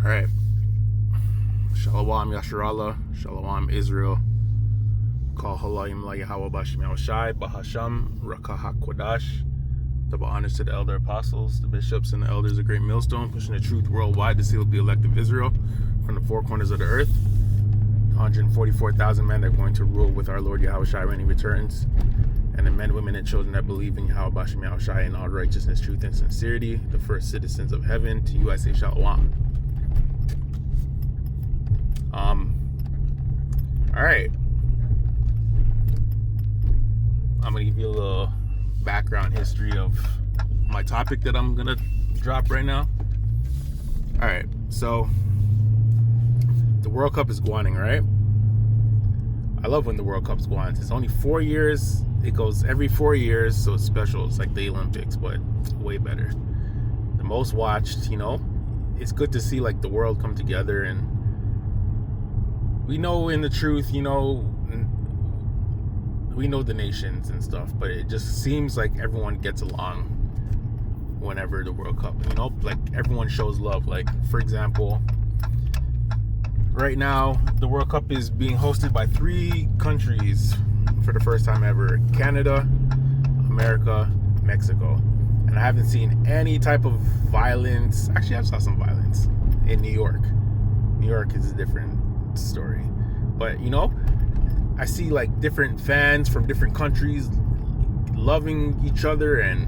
All right. Shalom Yasharallah, Shalom Israel. Call Halayim La Yahweh Bashim Yahushai, Bahasham, Rakah HaKodash. Double honors to the elder apostles, the bishops, and the elders of Great Millstone, pushing the truth worldwide to seal the elect of Israel from the four corners of the earth. 144,000 men that are going to rule with our Lord Yahushai when he returns. And the men, women, and children that believe in Yahweh Bashim Yahushai in all righteousness, truth, and sincerity, the first citizens of heaven. To you I say Shalom. Alright. I'm going to give you a little background history of my topic that I'm going to drop right now. Alright, so the World Cup is going, right? I love when the World Cup's going. It's only 4 years. It goes every 4 years, so it's special. It's like the Olympics, but way better. The most watched, it's good to see like the world come together, and we know in the truth, we know the nations and stuff, but it just seems like everyone gets along whenever the World Cup, like everyone shows love. Like, for example, right now, the World Cup is being hosted by 3 countries for the first time ever: Canada, America, Mexico. And I haven't seen any type of violence. Actually, I saw some violence in New York. New York is a different story. But, I see like different fans from different countries loving each other and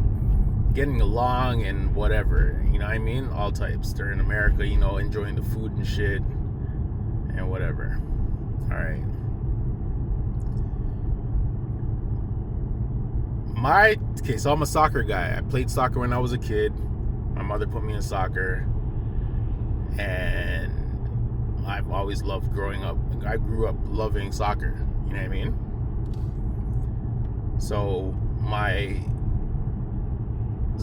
getting along and whatever. You know what I mean? All types. They're in America, enjoying the food and shit and whatever. Alright. So I'm a soccer guy. I played soccer when I was a kid. My mother put me in soccer. And I've always loved growing up. I grew up loving soccer. You know what I mean? So I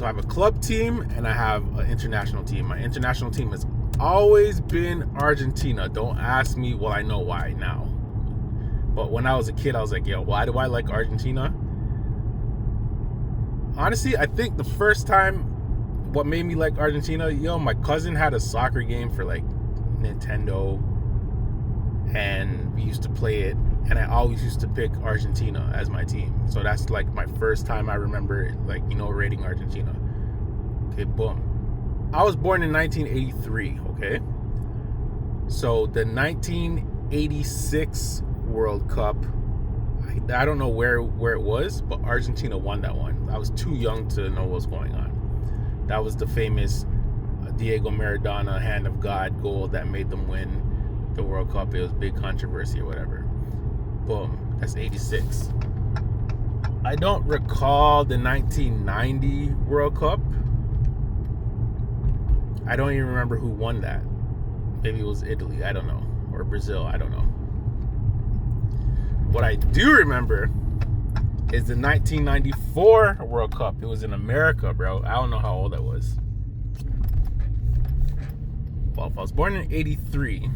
have a club team and I have an international team. My international team has always been Argentina. Don't ask me. Well, I know why now. But when I was a kid, I was like, why do I like Argentina? Honestly, I think the first time what made me like Argentina, my cousin had a soccer game for like Nintendo, and we used to play it, and I always used to pick Argentina as my team. So that's like my first time I remember, like, rating Argentina. Okay, boom. I was born in 1983, okay? So the 1986 World Cup, I don't know where it was, but Argentina won that one. I was too young to know what was going on. That was the famous Diego Maradona hand of God goal that made them win the World Cup. It was big controversy or whatever. Boom. That's 86. I don't recall the 1990 World Cup. I don't even remember who won that. Maybe it was Italy. I don't know. Or Brazil. I don't know. What I do remember is the 1994 World Cup. It was in America, bro. I don't know how old I was. Well, if I was born in 83,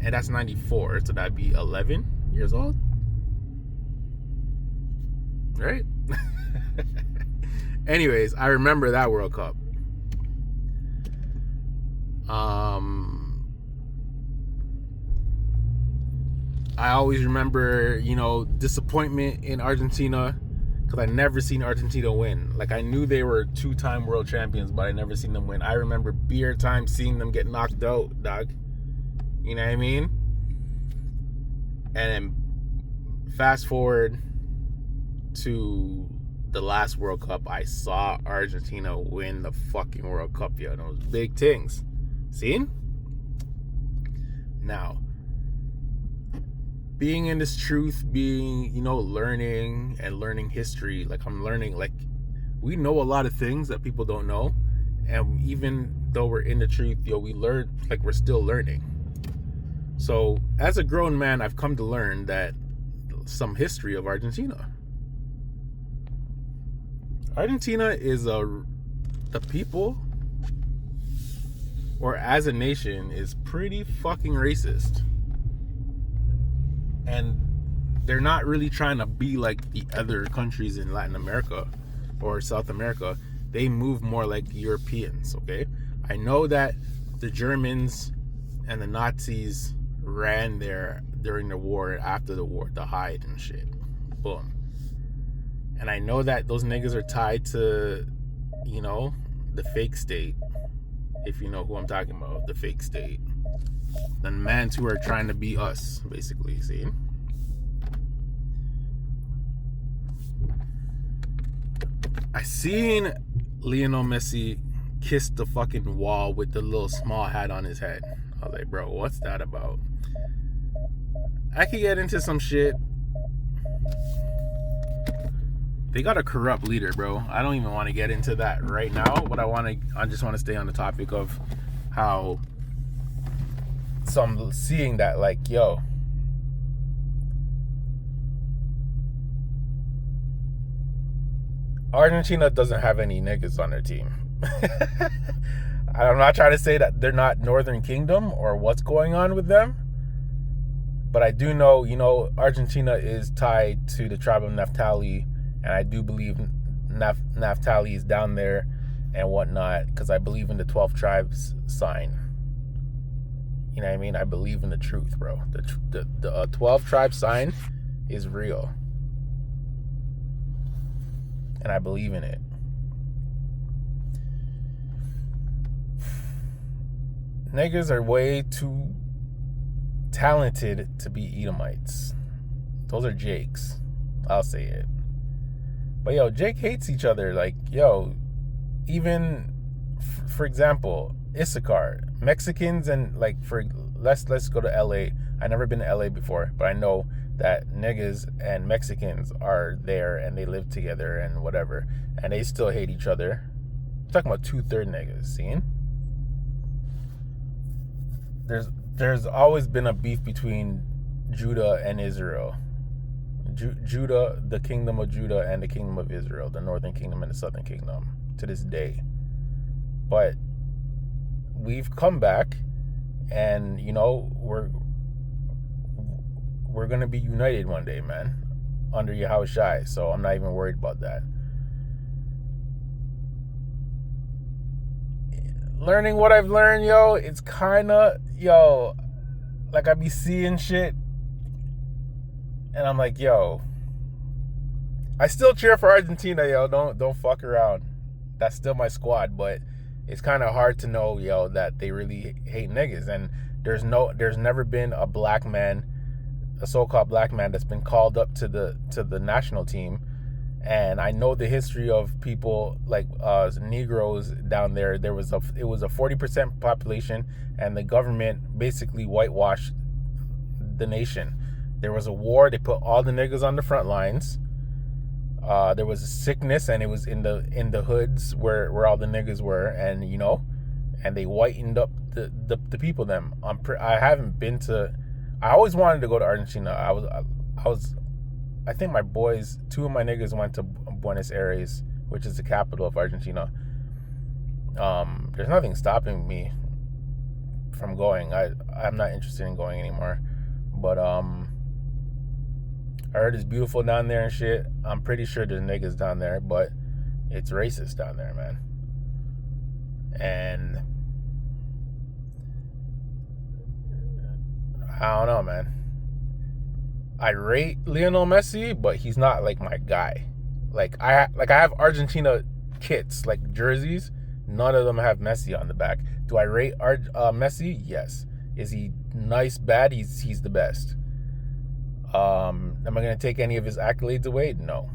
and that's 94, so that'd be 11 years old. Right? Anyways, I remember that World Cup. I always remember, disappointment in Argentina, because I never seen Argentina win. Like, I knew they were 2-time world champions, but I never seen them win. I remember beer time seeing them get knocked out, dog. You know what I mean? And then fast forward to the last World Cup, I saw Argentina win the fucking World Cup, yo. Those big things. Seen? Now, being in this truth, learning history, like I'm learning, like we know a lot of things that people don't know, and even though we're in the truth, we learn, like we're still learning. So as a grown man, I've come to learn that some history of Argentina. Argentina is the people, or as a nation, is pretty fucking racist. And they're not really trying to be like the other countries in Latin America or South America. they move more like Europeans, okay? I know that the Germans and the Nazis ran there during the war and after the war to hide and shit. Boom. And I know that those niggas are tied to, the fake state. If you know who I'm talking about, the fake state. The mans who are trying to be us, basically, see? I seen Lionel Messi kiss the fucking wall with the little small hat on his head. I was like, bro, what's that about? I could get into some shit. They got a corrupt leader, bro. I don't even want to get into that right now. But I just want to stay on the topic of how some seeing that, like, yo, Argentina doesn't have any niggas on their team. I'm not trying to say that they're not Northern Kingdom or what's going on with them. But I do know, Argentina is tied to the tribe of Naphtali. And I do believe Naphtali is down there and whatnot. Because I believe in the 12 tribes sign. You know what I mean? I believe in the truth, bro. The 12 tribe sign is real. And I believe in it. Niggas are way too talented to be Edomites. Those are Jakes. I'll say it. But yo, Jake hates each other. Like, yo, even for example, Issachar, Mexicans, and like let's go to LA. I've never been to LA before, but I know that niggas and Mexicans are there and they live together and whatever, and they still hate each other. I'm talking about 2/3 niggas, seeing? There's always been a beef between Judah and Israel. Judah, the kingdom of Judah, and the kingdom of Israel, the northern kingdom and the southern kingdom, to this day. But we've come back, and we're gonna be united one day, man, under Yahushai. So I'm not even worried about that. Learning what I've learned, yo, it's kind of, like I be seeing shit, and I'm like, yo, I still cheer for Argentina, yo. Don't fuck around. That's still my squad, but it's kind of hard to know, yo, that they really hate niggas. And there's never been a black man, a so-called black man, that's been called up to the national team. And I know the history of people like Negroes down there. It was a 40% population, and the government basically whitewashed the nation. There was a war. They put all the niggas on the front lines. There was a sickness, and it was in the hoods where all the niggas were, and and they whitened up the people. I haven't been to. I always wanted to go to Argentina. I think my boys, 2 of my niggas went to Buenos Aires, which is the capital of Argentina. There's nothing stopping me from going. I'm not interested in going anymore. But I heard it's beautiful down there and shit. I'm pretty sure there's niggas down there, but it's racist down there, man. And I don't know, man. I rate Lionel Messi, but he's not like my guy. Like I have Argentina kits, like jerseys. None of them have Messi on the back. Do I rate Messi? Yes. Is he nice? Bad? He's the best. Am I gonna take any of his accolades away? No.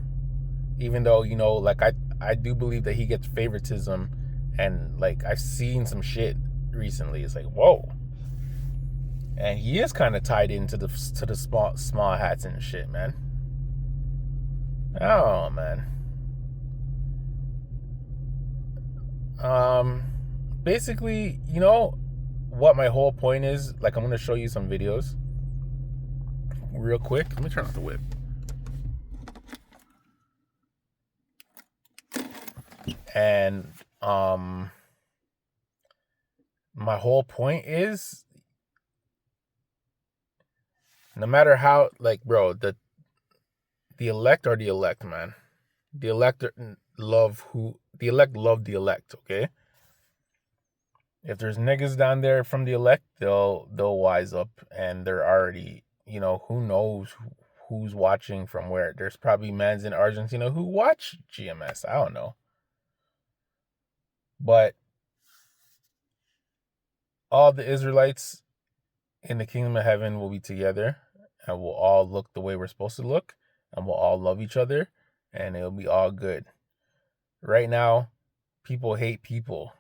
Even though like I do believe that he gets favoritism, and like I've seen some shit recently. It's like, whoa. And he is kind of tied into the small hats and shit, man. Oh, man. Basically, what my whole point is. Like, I'm gonna show you some videos real quick. Let me turn off the whip. And my whole point is, no matter how, like, bro, the elect are the elect, man. The elect love who the elect love the elect, okay? If there's niggas down there from the elect, they'll wise up, and they're already, who knows who's watching from where. There's probably mans in Argentina who watch GMS. I don't know. But all the Israelites in the kingdom of heaven will be together, and we'll all look the way we're supposed to look, and we'll all love each other, and it'll be all good. Right now, people hate people.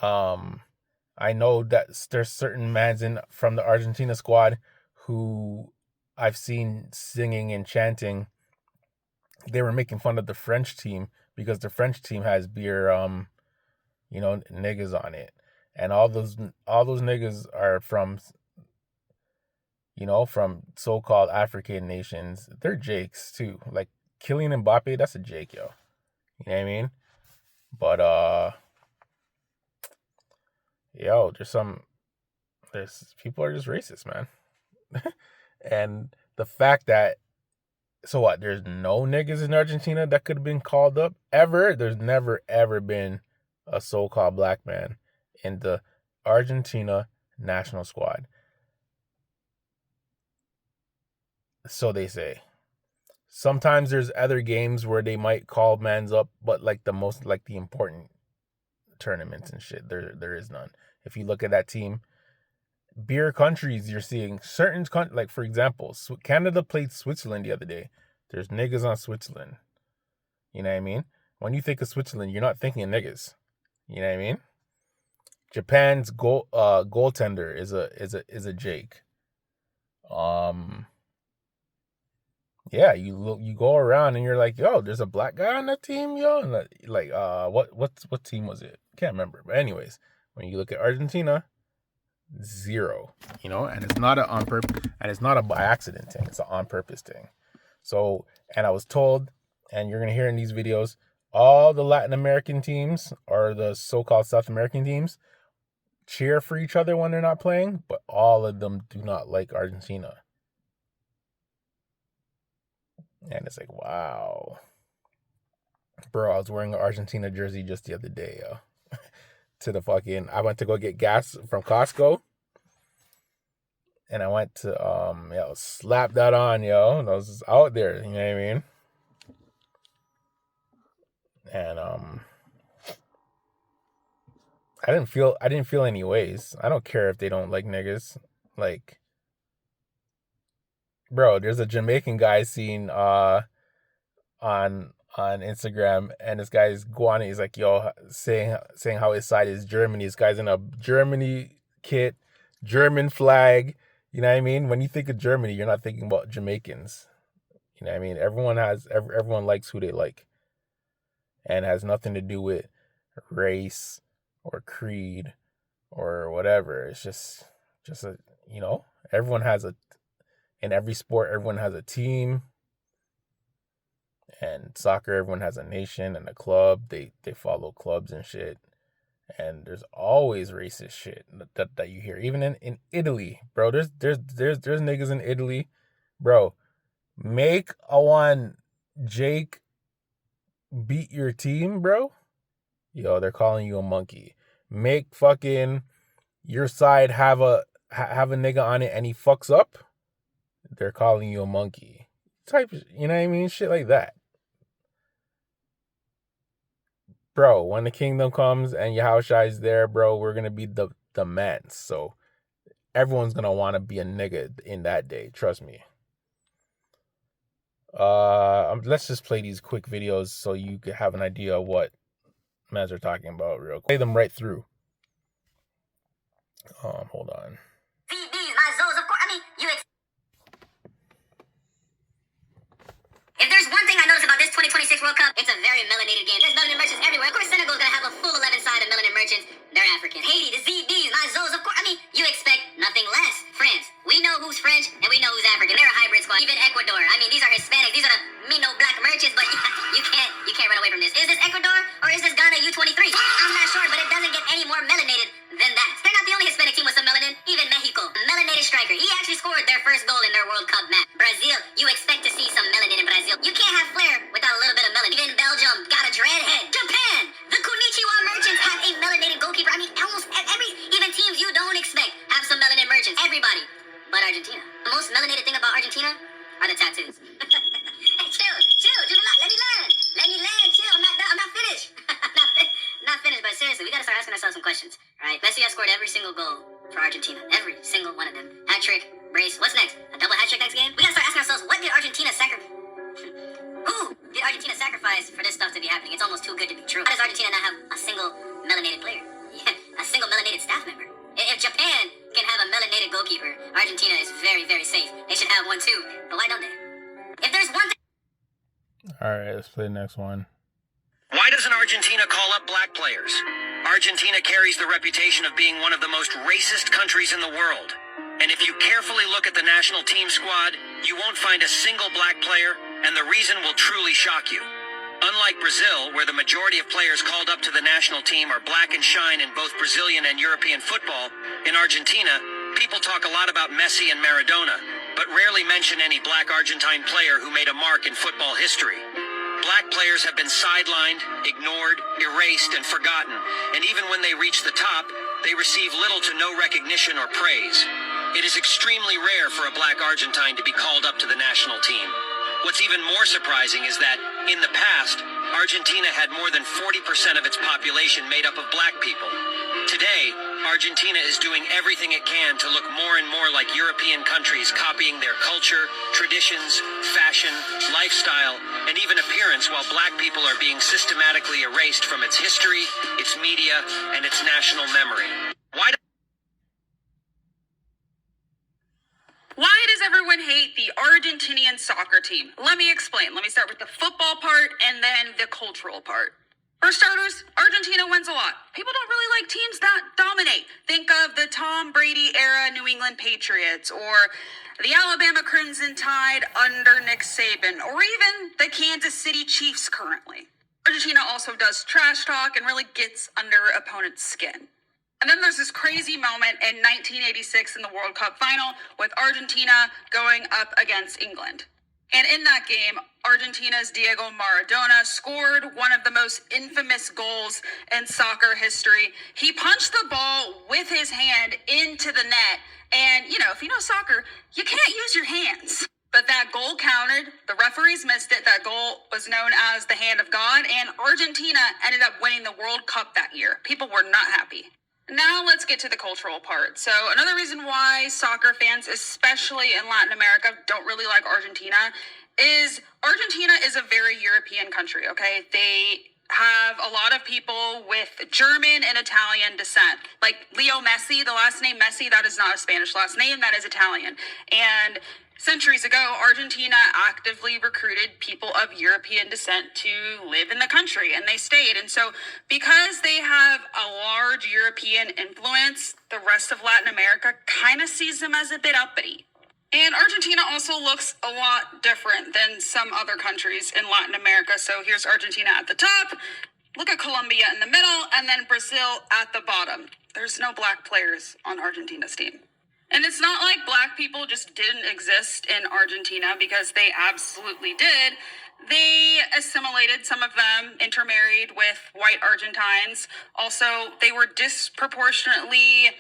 I know that there's certain mans from the Argentina squad who I've seen singing and chanting. They were making fun of the French team because the French team has beer, niggas on it, and all those niggas are from, from so-called African nations. They're Jakes too. Like Kylian Mbappe, that's a Jake, yo. You know what I mean? But yo, there's people are just racist, man. And the fact that, so what, there's no niggas in Argentina that could have been called up ever? There's never ever been a so-called black man in the Argentina national squad. So they say. Sometimes there's other games where they might call mans up, but like the important tournaments and shit, there is none. If you look at that team, beer countries, you're seeing certain like, for example, Canada played Switzerland the other day. There's niggas on Switzerland. You know what I mean? When you think of Switzerland, you're not thinking of niggas. You know what I mean? Japan's goaltender is a Jake. Yeah, you go around and you're like, yo, there's a black guy on that team, yo, and like what team was it? Can't remember. But anyways, when you look at Argentina, zero, and it's not a by accident thing. It's an on purpose thing. So, and I was told, and you're gonna hear in these videos, all the Latin American teams or the so-called South American teams cheer for each other when they're not playing, but all of them do not like Argentina. And it's like, wow. Bro, I was wearing an Argentina jersey just the other day, yo. I went to go get gas from Costco. And I went to slap that on, yo. And I was just out there, you know what I mean? And I didn't feel any ways. I don't care if they don't like niggas. Like, bro, there's a Jamaican guy seen on Instagram, and this guy's going, he's like, yo, saying how his side is Germany. This guy's in a Germany kit, German flag. You know what I mean? When you think of Germany, you're not thinking about Jamaicans. You know what I mean? Everyone likes who they like, and it has nothing to do with race or creed or whatever. It's just everyone has in every sport, everyone has a team. And soccer, everyone has a nation and a club. They follow clubs and shit. And there's always racist shit that you hear. Even in Italy, bro. There's niggas in Italy. Bro, make a one Jake beat your team, bro. Yo, they're calling you a monkey. Make fucking your side have a nigga on it and he fucks up. They're calling you a monkey. Type, you know what I mean? Shit like that. Bro, when the kingdom comes and Yahushua's there, bro, we're going to be the men. So everyone's going to want to be a nigga in that day. Trust me. Let's just play these quick videos so you can have an idea of what mans are talking about real quick. Play them right through. Hold on. If there's one thing I noticed about this 2026 World Cup, it's a very melanated game. There's melanin merchants everywhere. Of course, Senegal's gonna have a full 11 side of melanin merchants. They're African. Haiti, the ZBs, my Zos, of course. You expect nothing less. France. We know who's French and we know who's African. They're a hybrid squad. Even Ecuador. These are Hispanic. These are the black merchants, but you can't run away from this. Is this Ecuador or is this Ghana U23? I'm not sure, but it doesn't get any more melanated than that. They're not the only Hispanic team with some melanin. Even Mexico. Melanated striker. He actually scored their first goal in their World Cup match. Brazil. You expect to see some melanin in Brazil. You can't have flair without a little bit of melanin. Even Belgium got a dread most melanated thing about Argentina are the tattoos. Hey, chill, let me learn, chill, I'm not finished. Not finished, but seriously, we gotta start asking ourselves some questions, alright? Messi has scored every single goal for Argentina, every single one of them. Hat-trick, brace, what's next? A double hat-trick next game? We gotta start asking ourselves, who did Argentina sacrifice for this stuff to be happening? It's almost too good to be true. How does Argentina not have a single melanated player? A single melanated staff member? If Japan can have a melanated goalkeeper, Argentina is very, very safe. They should have one too, but why don't they? If there's one thing... Alright, let's play the next one. Why doesn't Argentina call up black players? Argentina carries the reputation of being one of the most racist countries in the world. And if you carefully look at the national team squad, you won't find a single black player, and the reason will truly shock you. Unlike Brazil, where the majority of players called up to the national team are black and shine in both Brazilian and European football, in Argentina, people talk a lot about Messi and Maradona, but rarely mention any black Argentine player who made a mark in football history. Black players have been sidelined, ignored, erased, and forgotten, and even when they reach the top, they receive little to no recognition or praise. It is extremely rare for a black Argentine to be called up to the national team. What's even more surprising is that, in the past, Argentina had more than 40% of its population made up of black people. Today, Argentina is doing everything it can to look more and more like European countries, copying their culture, traditions, fashion, lifestyle, and even appearance, while black people are being systematically erased from its history, its media, and its national memory. Why does everyone hate the Argentinian soccer team? Let me explain. Let me start with the football part and then the cultural part. For starters, Argentina wins a lot. People don't really like teams that dominate. Think of the Tom Brady era New England Patriots, or the Alabama Crimson Tide under Nick Saban, or even the Kansas City Chiefs currently. Argentina also does trash talk and really gets under opponents' skin. And then there's this crazy moment in 1986 in the World Cup final with Argentina going up against England. And in that game, Argentina's Diego Maradona scored one of the most infamous goals in soccer history. He punched the ball with his hand into the net. And, if you know soccer, you can't use your hands. But that goal counted. The referees missed it. That goal was known as the hand of God. And Argentina ended up winning the World Cup that year. People were not happy. Now let's get to the cultural part. So another reason why soccer fans, especially in Latin America, don't really like Argentina is Argentina is a very European country, okay? They have a lot of people with German and Italian descent. Like Leo Messi, the last name Messi, that is not a Spanish last name, that is Italian. And centuries ago, Argentina actively recruited people of European descent to live in the country, and they stayed. And so because they have a large European influence, the rest of Latin America kind of sees them as a bit uppity. And Argentina also looks a lot different than some other countries in Latin America. So here's Argentina at the top. Look at Colombia in the middle, and then Brazil at the bottom. There's no black players on Argentina's team. And it's not like black people just didn't exist in Argentina, because they absolutely did. They assimilated, some of them intermarried with white Argentines. Also, they were disproportionately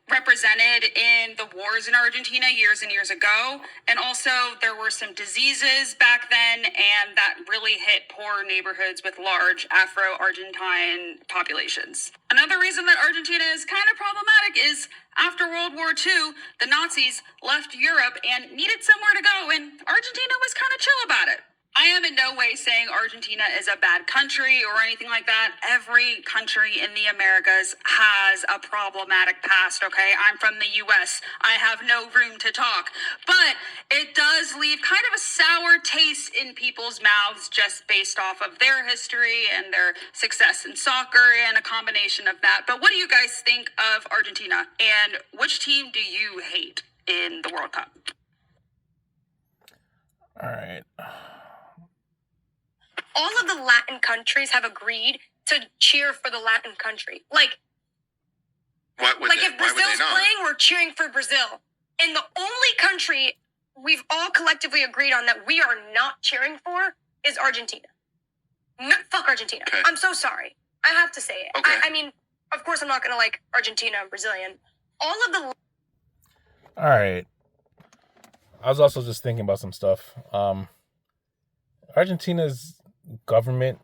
represented in the wars in Argentina years and years ago. And also there were some diseases back then, and that really hit poor neighborhoods with large Afro-Argentine populations. Another reason that Argentina is kind of problematic is after World War II, the Nazis left Europe and needed somewhere to go, and Argentina was kind of chill about it. I am in no way saying Argentina is a bad country or anything like that. Every country in the Americas has a problematic past, okay? I'm from the US. I have no room to talk. But it does leave kind of a sour taste in people's mouths just based off of their history and their success in soccer and a combination of that. But what do you guys think of Argentina? And which team do you hate in the World Cup? All right. All of the Latin countries have agreed to cheer for the Latin country. Like if Brazil's playing, we're cheering for Brazil. And the only country we've all collectively agreed on that we are not cheering for is Argentina. Fuck Argentina. Okay. I'm so sorry. I have to say it. Okay. I mean, of course I'm not going to like Argentina and Brazilian. All right. I was also just thinking about some stuff. Argentina's government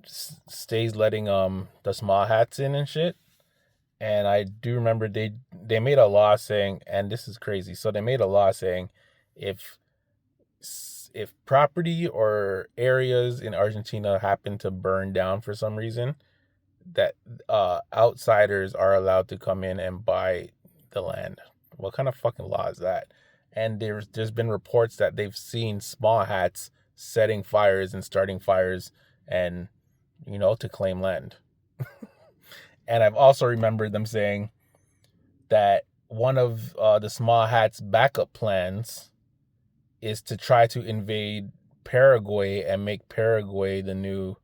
stays letting the small hats in and shit. And I do remember they made a law saying, and this is crazy. So they made a law saying, if property or areas in Argentina happen to burn down for some reason, that outsiders are allowed to come in and buy the land. What kind of fucking law is that? And there's been reports that they've seen small hats setting fires and starting fires and to claim land. And I've also remembered them saying that one of the small hats backup plans is to try to invade Paraguay and make Paraguay the new,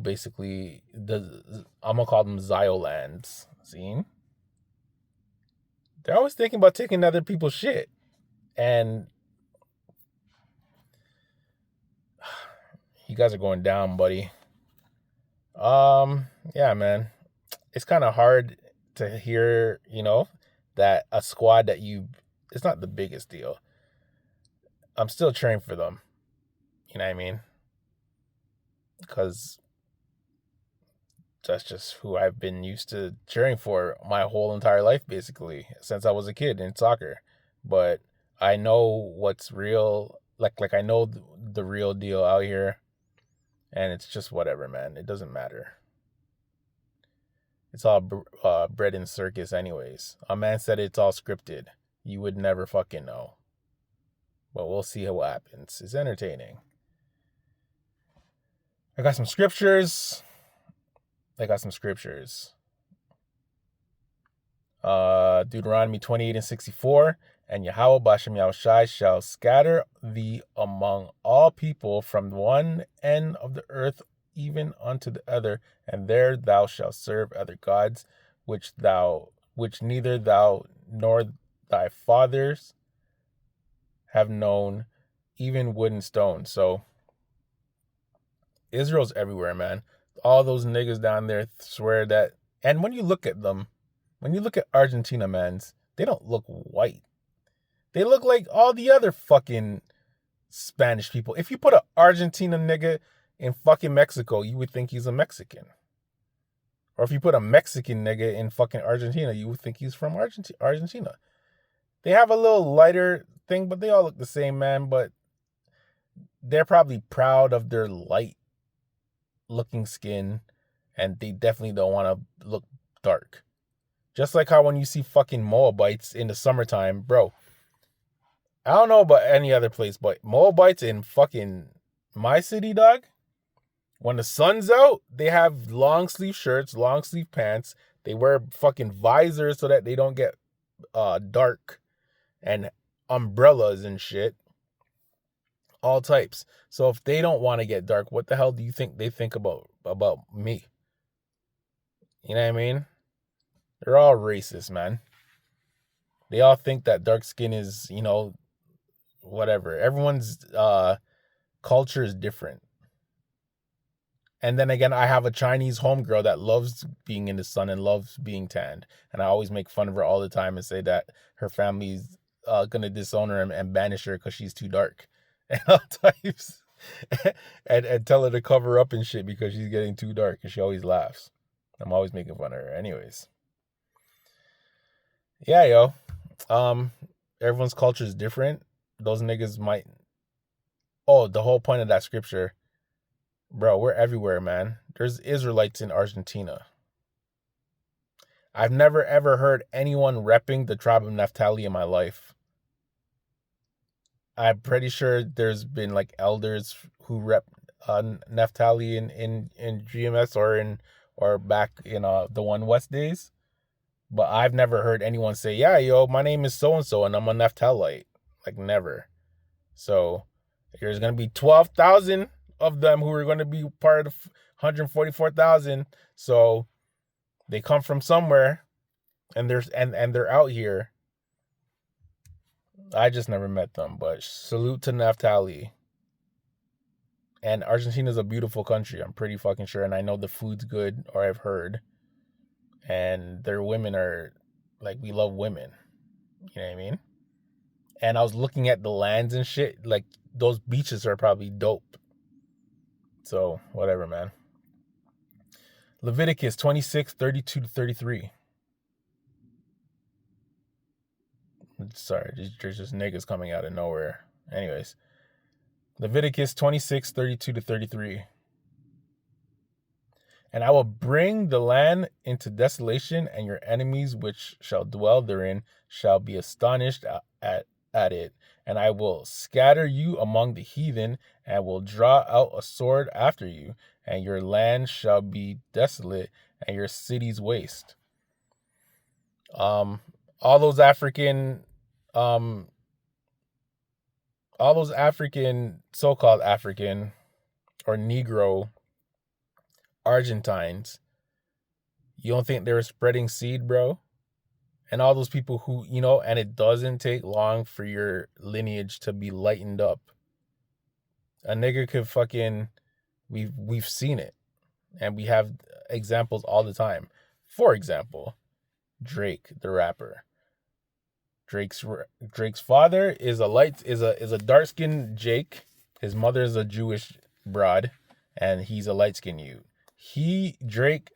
basically I'm gonna call them Ziolands. See? They're always thinking about taking other people's shit. And you guys are going down, buddy. Yeah, man. It's kind of hard to hear, that a squad that it's not the biggest deal. I'm still cheering for them. You know what I mean? Because that's just who I've been used to cheering for my whole entire life, basically, since I was a kid in soccer. But I know what's real. Like I know the real deal out here. And it's just whatever, man. It doesn't matter. It's all bread and circus anyways. A man said it's all scripted. You would never fucking know. But we'll see what happens. It's entertaining. I got some scriptures. Deuteronomy 28:64. And Yahweh Bashem Yahushai shall scatter thee among all people from one end of the earth even unto the other, and there thou shalt serve other gods, which neither thou nor thy fathers have known, even wood and stone. So Israel's everywhere, man. All those niggas down there swear that. And when you look at them, when you look at Argentina, mans, they don't look white. They look like all the other fucking Spanish people. If you put an Argentina nigga in fucking Mexico, you would think he's a Mexican. Or if you put a Mexican nigga in fucking Argentina, you would think he's from Argentina. They have a little lighter thing, but they all look the same, man. But they're probably proud of their light looking skin, and they definitely don't want to look dark. Just like how when you see fucking Moabites in the summertime, bro. I don't know about any other place, but Moabites in fucking my city, dog, when the sun's out, they have long sleeve shirts, long sleeve pants. They wear fucking visors so that they don't get dark, and umbrellas and shit. All types. So if they don't want to get dark, what the hell do you think they think about me? You know what I mean? They're all racist, man. They all think that dark skin is, whatever. Everyone's culture is different. And then again, I have a Chinese homegirl that loves being in the sun and loves being tanned. And I always make fun of her all the time and say that her family's going to disown her and banish her because she's too dark. And all types. and tell her to cover up and shit because she's getting too dark. And she always laughs. I'm always making fun of her. Anyways. Yeah, yo. Everyone's culture is different. Those niggas might... Oh, the whole point of that scripture... Bro, we're everywhere, man. There's Israelites in Argentina. I've never ever heard anyone repping the tribe of Naphtali in my life. I'm pretty sure there's been like elders who rep Naphtali in GMS or back in the One West days. But I've never heard anyone say, yeah, yo, my name is so-and-so and I'm a Naphthalite. Like, never. So, there's going to be 12,000 of them who are going to be part of 144,000. So they come from somewhere and they're out here. I just never met them, but salute to Naphtali. And Argentina is a beautiful country, I'm pretty fucking sure. And I know the food's good, or I've heard. And their women are, like, we love women. You know what I mean? And I was looking at the lands and shit. Like, those beaches are probably dope. So, whatever, man. Leviticus 26:32-33. Sorry, there's just niggas coming out of nowhere. Anyways. Leviticus 26:32-33. And I will bring the land into desolation, and your enemies which shall dwell therein shall be astonished at it. And I will scatter you among the heathen, and will draw out a sword after you, and your land shall be desolate, and your cities waste. All those African, so-called African or Negro Argentines, you don't think they were spreading seed, bro? And all those people who, and it doesn't take long for your lineage to be lightened up. A nigger could fucking, we've seen it. And we have examples all the time. For example, Drake, the rapper. Drake's father is a dark-skinned Jake. His mother is a Jewish broad, and he's a light-skinned youth. Drake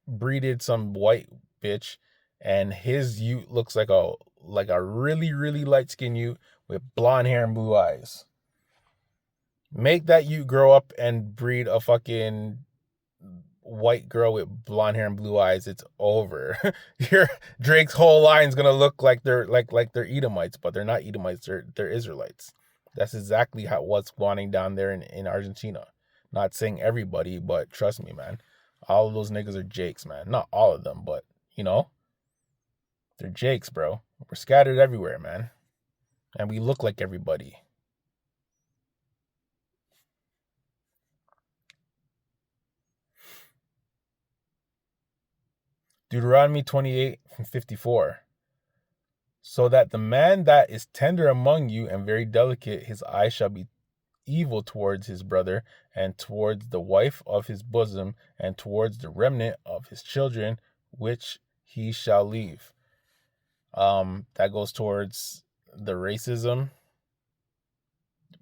breeded some white bitch, and his youth looks like a really, really light-skinned youth with blonde hair and blue eyes. Make that youth grow up and breed a fucking white girl with blonde hair and blue eyes, it's over. Drake's whole line's gonna look like they're Edomites, but they're not Edomites, they're Israelites. That's exactly what's going down there in Argentina. Not saying everybody, but trust me, man. All of those niggas are Jakes, man. Not all of them, but, they're Jakes, bro. We're scattered everywhere, man. And we look like everybody. Deuteronomy 28:54. So that the man that is tender among you and very delicate, his eye shall be evil towards his brother, and towards the wife of his bosom, and towards the remnant of his children, which he shall leave. That goes towards the racism.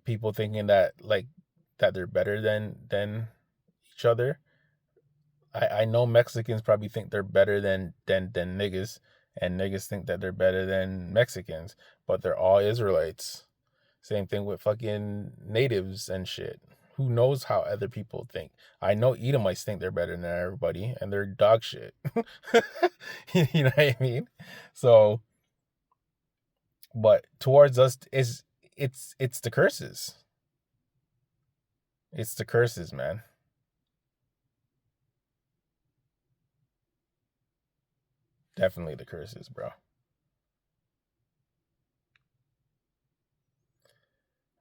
People thinking that they're better than each other. I know Mexicans probably think they're better than niggas, and niggas think that they're better than Mexicans, but they're all Israelites. Same thing with fucking natives and shit. Who knows how other people think? I know Edomites think they're better than everybody, and they're dog shit. You know what I mean? So, but towards us it's the curses. It's the curses, man. Definitely the curses, bro.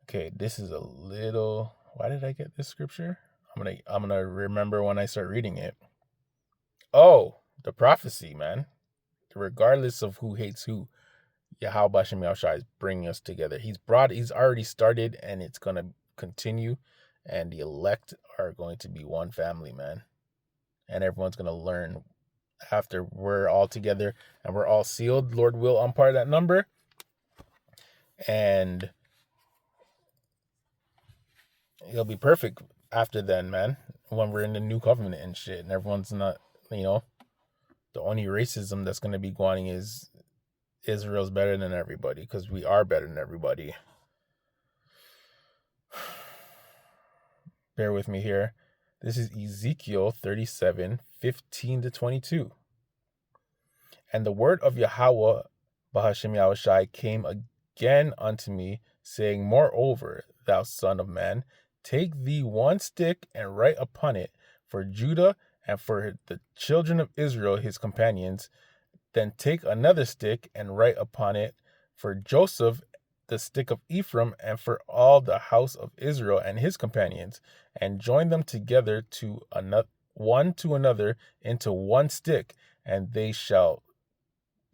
Okay, this is a little... Why did I get this scripture? I'm gonna remember when I start reading it. Oh, the prophecy, man. Regardless of who hates who, Yahweh Hashem Yahushua is bringing us together. He's already started, and it's gonna continue. And the elect are going to be one family, man. And everyone's gonna learn after we're all together and we're all sealed. Lord will, I'm part of that number. And it'll be perfect after then, man, when we're in the new covenant and shit, and everyone's not, the only racism that's going to be going is Israel's better than everybody, because we are better than everybody. Bear with me here. This is Ezekiel 37:15-22. And the word of Yahweh Bahashem Yahushai came again unto me, saying, Moreover, thou son of man, take thee one stick and write upon it for Judah and for the children of Israel his companions. Then take another stick and write upon it for Joseph, the stick of Ephraim, and for all the house of Israel and his companions, and join them together to one to another into one stick, and they shall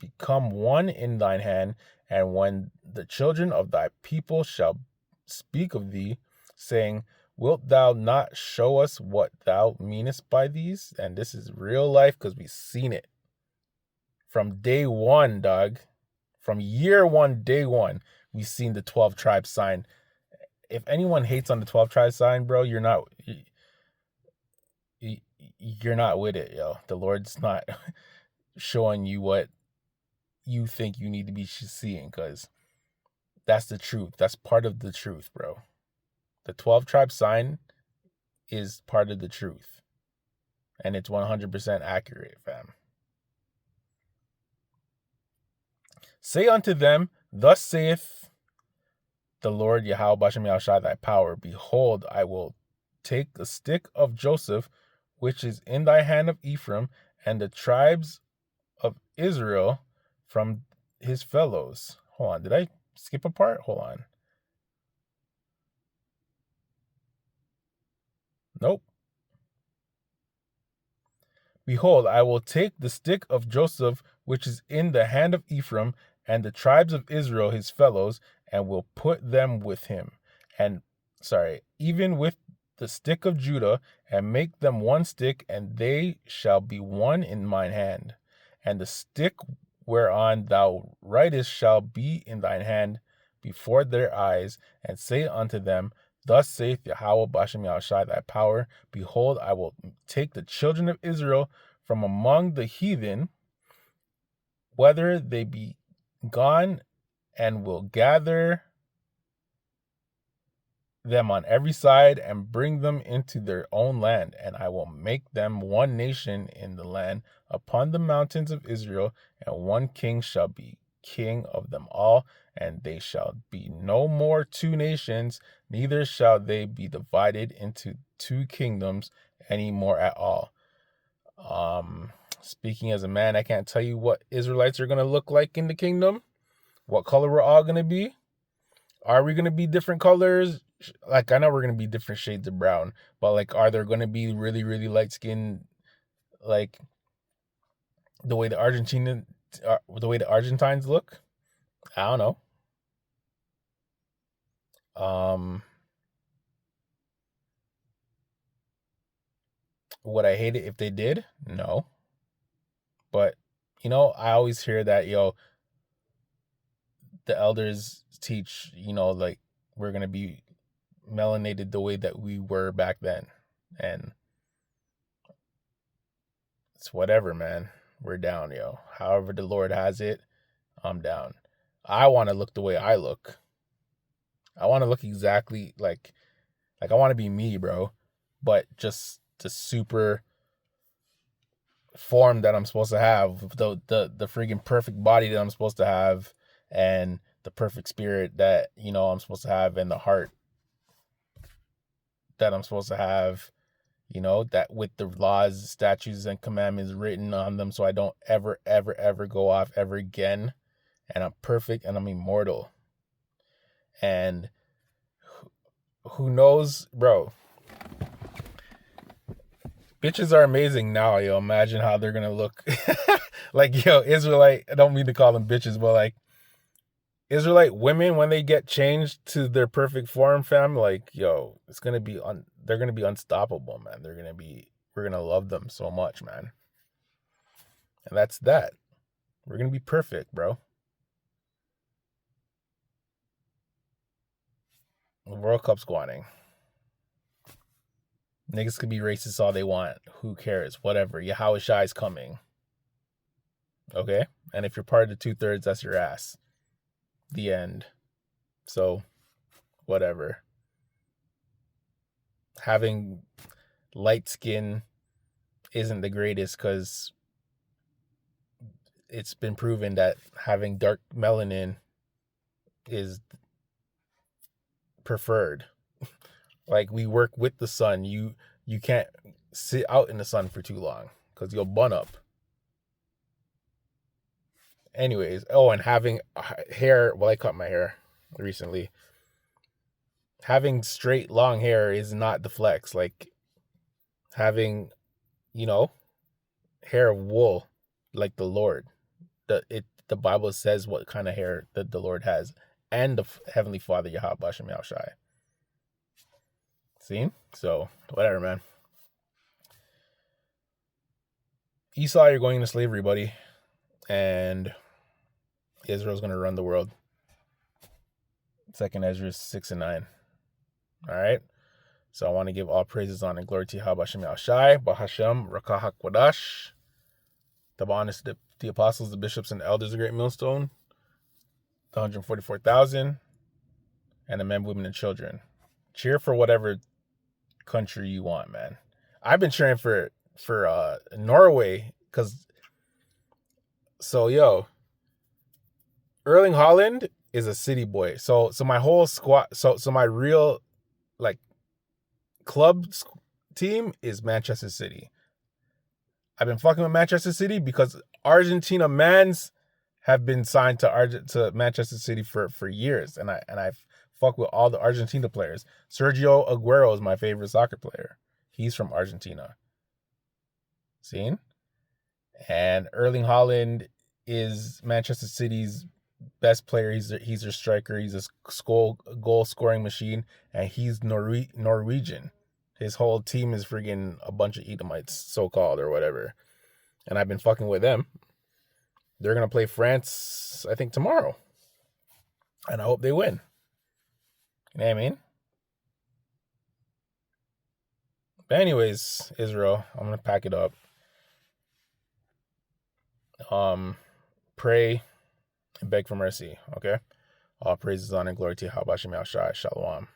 become one in thine hand. And when the children of thy people shall speak of thee, saying, Wilt thou not show us what thou meanest by these? And this is real life, because we've seen it from day one, dog. From year one, day one, we've seen the 12 tribes sign. If anyone hates on the 12 tribes sign, bro, you're not with it, yo. The Lord's not showing you what you think you need to be seeing, because that's the truth. That's part of the truth, bro. The 12 tribe sign is part of the truth. And it's 100% accurate, fam. Say unto them, thus saith the Lord Yahweh Bashem Yahushai thy power. Behold, I will take the stick of Joseph, which is in thy hand of Ephraim, and the tribes of Israel from his fellows. Hold on, did I skip a part? Hold on. Nope. Behold, I will take the stick of Joseph, which is in the hand of Ephraim, and the tribes of Israel his fellows, and will put them with him. Even with the stick of Judah, and make them one stick, and they shall be one in mine hand. And the stick whereon thou writest shall be in thine hand before their eyes, and say unto them, thus saith Yahweh Bashem Yahushai thy power. Behold, I will take the children of Israel from among the heathen, whether they be gone, and will gather them on every side, and bring them into their own land. And I will make them one nation in the land upon the mountains of Israel, and one king shall be king of them all. And they shall be no more two nations, neither shall they be divided into two kingdoms any more at all. Speaking as a man, I can't tell you what Israelites are going to look like in the kingdom, what color we're all going to be. Are we going to be different colors? Like, I know we're going to be different shades of brown, but like, are there going to be really, really light skin, like the way the Argentines look? I don't know. Would I hate it if they did? No. But, I always hear that, the elders teach, like, we're going to be melanated the way that we were back then. And it's whatever, man. We're down, yo. However the Lord has it, I'm down. I want to look the way I look. I want to look exactly like I want to be me, bro. But just the super form that I'm supposed to have, the freaking perfect body that I'm supposed to have, and the perfect spirit that, I'm supposed to have, and the heart that I'm supposed to have, that with the laws, statutes, and commandments written on them, so I don't ever, ever, ever go off ever again. And I'm perfect and I'm immortal. And who knows, bro? Bitches are amazing now, yo. Imagine how they're gonna look. Like, yo, Israelite, I don't mean to call them bitches, but like, Israelite women, when they get changed to their perfect form, fam, like, yo, it's gonna be they're gonna be unstoppable, man. We're gonna love them so much, man. And that's that. We're gonna be perfect, bro. The World Cup's going. Niggas could be racist all they want. Who cares? Whatever. Yahweh Shai's coming. Okay? And if you're part of the 2/3, that's your ass. The end. So, whatever. Having light skin isn't the greatest, because it's been proven that having dark melanin is preferred. Like, we work with the sun. You can't sit out in the sun for too long, because you'll burn up. Anyways, and having hair, well, I cut my hair recently. Having straight, long hair is not the flex. Like, having, hair of wool, like the Lord. The Bible says what kind of hair that the Lord has, and the Heavenly Father, Yahweh Bashem Yahushai. See? So, whatever, man. Esau, you're going into slavery, buddy. And Israel's going to run the world. Second Ezra 6-9. All right. So I want to give all praises, honor, and glory to Yahweh Hashem Shai, Bahashem, Rakah HaKwadash, the honest, the apostles, the bishops, and the elders of Great Millstone, the 144,000, and the men, women, and children. Cheer for whatever country you want, man. I've been cheering for Norway because, Erling Haaland is a city boy. So my whole squad, so my real like club team is Manchester City. I've been fucking with Manchester City because Argentina mans have been signed to Manchester City for years, and I've fucked with all the Argentina players. Sergio Aguero is my favorite soccer player. He's from Argentina. Seen? And Erling Haaland is Manchester City's best player. He's their striker. He's a goal scoring machine, and he's Norwegian. His whole team is friggin' a bunch of Edomites, so-called, or whatever. And I've been fucking with them. They're going to play France, I think, tomorrow. And I hope they win. You know what I mean? But anyways, Israel, I'm going to pack it up. Pray and beg for mercy, okay? All praises, honor, and glory to Yahweh Hashem Shai. Shalom.